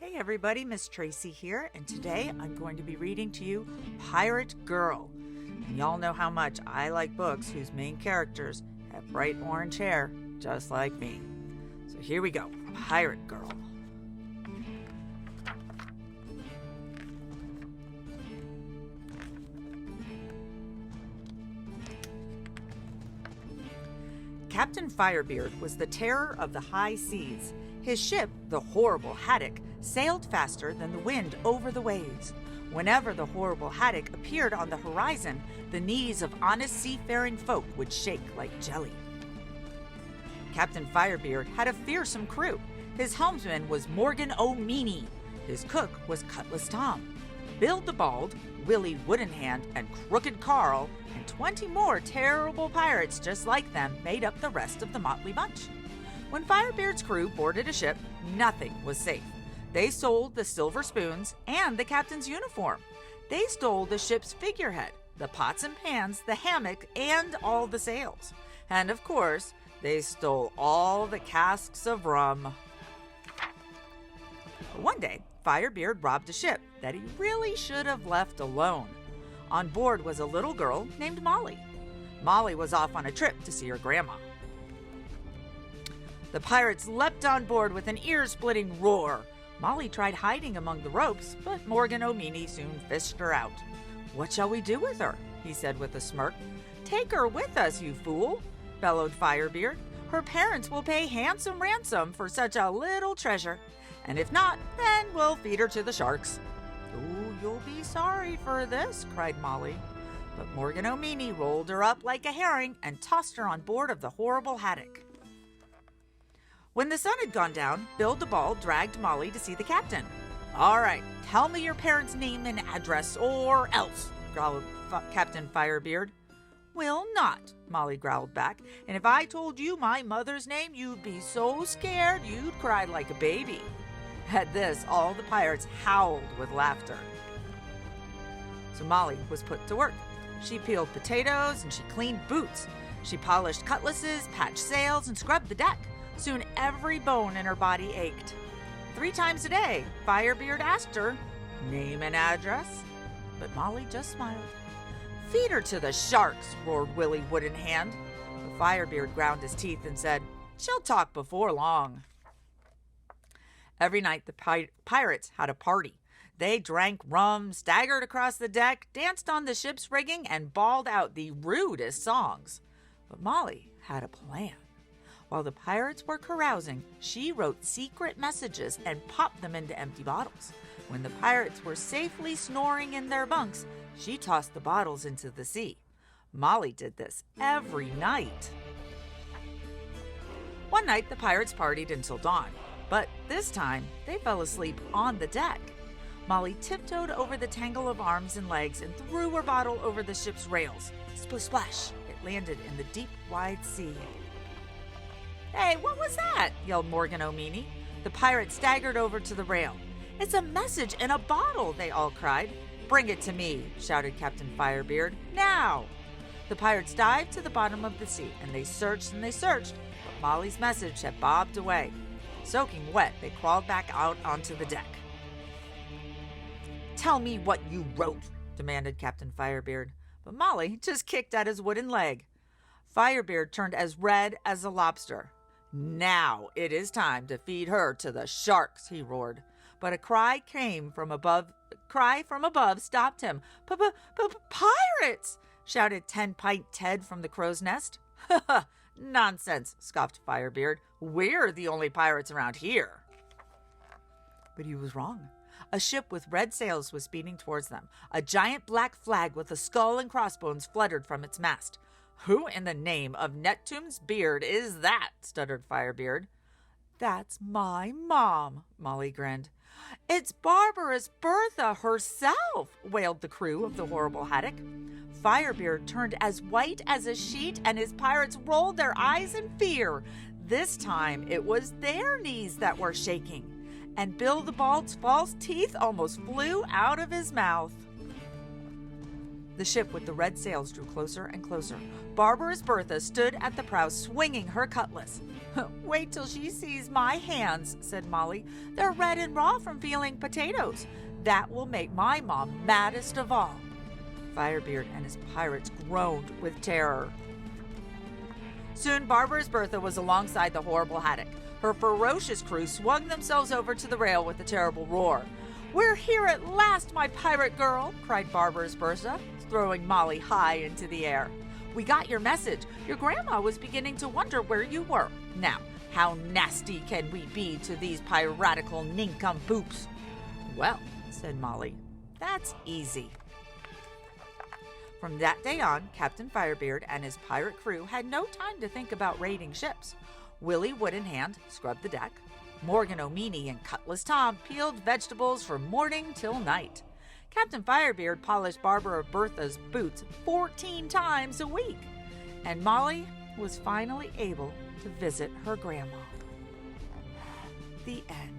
Hey everybody, Miss Tracy here, and today I'm going to be reading to you Pirate Girl. And y'all know how much I like books whose main characters have bright orange hair, just like me. So here we go, Pirate Girl. Captain Firebeard was the terror of the high seas. His ship, the horrible Haddock, sailed faster than the wind over the waves. Whenever the horrible Haddock appeared on the horizon, the knees of honest seafaring folk would shake like jelly. Captain Firebeard had a fearsome crew. His helmsman was Morgan O'Meany. His cook was Cutlass Tom. Bill the Bald, Willie Woodenhand, and Crooked Carl, and 20 more terrible pirates just like them made up the rest of the motley bunch. When Firebeard's crew boarded a ship, nothing was safe. They sold the silver spoons and the captain's uniform. They stole the ship's figurehead, the pots and pans, the hammock, and all the sails. And of course, they stole all the casks of rum. One day, Firebeard robbed a ship that he really should have left alone. On board was a little girl named Molly. Molly was off on a trip to see her grandma. The pirates leapt on board with an ear-splitting roar. Molly tried hiding among the ropes, but Morgan O'Meany soon fished her out. "What shall we do with her?" he said with a smirk. "Take her with us, you fool," bellowed Firebeard. "Her parents will pay handsome ransom for such a little treasure. And if not, then we'll feed her to the sharks." "Oh, you'll be sorry for this," cried Molly. But Morgan O'Meany rolled her up like a herring and tossed her on board of the horrible Haddock. When the sun had gone down, Bill the Bald dragged Molly to see the captain. "All right, tell me your parents' name and address, or else," growled Captain Firebeard. "Will not," Molly growled back. "And if I told you my mother's name, you'd be so scared you'd cry like a baby." At this, all the pirates howled with laughter. So Molly was put to work. She peeled potatoes and she cleaned boots. She polished cutlasses, patched sails, and scrubbed the deck. Soon every bone in her body ached. 3 times a day, Firebeard asked her, "Name and address?" But Molly just smiled. "Feed her to the sharks," roared Willie Woodenhand. But Firebeard ground his teeth and said, "She'll talk before long." Every night the pirates had a party. They drank rum, staggered across the deck, danced on the ship's rigging, and bawled out the rudest songs. But Molly had a plan. While the pirates were carousing, she wrote secret messages and popped them into empty bottles. When the pirates were safely snoring in their bunks, she tossed the bottles into the sea. Molly did this every night. One night, the pirates partied until dawn, but this time they fell asleep on the deck. Molly tiptoed over the tangle of arms and legs and threw her bottle over the ship's rails. Splish splash! It landed in the deep, wide sea. "Hey, what was that?" yelled Morgan O'Meany. The pirates staggered over to the rail. "It's a message in a bottle," they all cried. "Bring it to me," shouted Captain Firebeard. "Now!" The pirates dived to the bottom of the sea, and they searched, but Molly's message had bobbed away. Soaking wet, they crawled back out onto the deck. "Tell me what you wrote," demanded Captain Firebeard. But Molly just kicked at his wooden leg. Firebeard turned as red as a lobster. "Now it is time to feed her to the sharks," he roared. But a cry from above stopped him. "Pirates!" shouted 10-Pint Ted from the crow's nest. "Nonsense," scoffed Firebeard. "We're the only pirates around here." But he was wrong. A ship with red sails was speeding towards them. A giant black flag with a skull and crossbones fluttered from its mast. "Who in the name of Neptune's beard is that?" stuttered Firebeard. "That's my mom," Molly grinned. "It's Barbarous Bertha herself," wailed the crew of the horrible Haddock. Firebeard turned as white as a sheet, and his pirates rolled their eyes in fear. This time it was their knees that were shaking, and Bill the Bald's false teeth almost flew out of his mouth. The ship with the red sails drew closer and closer. Barbarous Bertha stood at the prow swinging her cutlass. "Wait till she sees my hands," said Molly. "They're red and raw from peeling potatoes. That will make my mom maddest of all." Firebeard and his pirates groaned with terror. Soon Barbarous Bertha was alongside the horrible haddock. Her ferocious crew swung themselves over to the rail with a terrible roar. "We're here at last, my pirate girl!" cried Barbarous Bertha, throwing Molly high into the air. "We got your message. Your grandma was beginning to wonder where you were. Now, how nasty can we be to these piratical nincompoops?" "Well," said Molly, "that's easy." From that day on, Captain Firebeard and his pirate crew had no time to think about raiding ships. Willie Wood in Hand scrubbed the deck. Morgan O'Meany and Cutlass Tom peeled vegetables from morning till night. Captain Firebeard polished Barbara Bertha's boots 14 times a week. And Molly was finally able to visit her grandma. The end.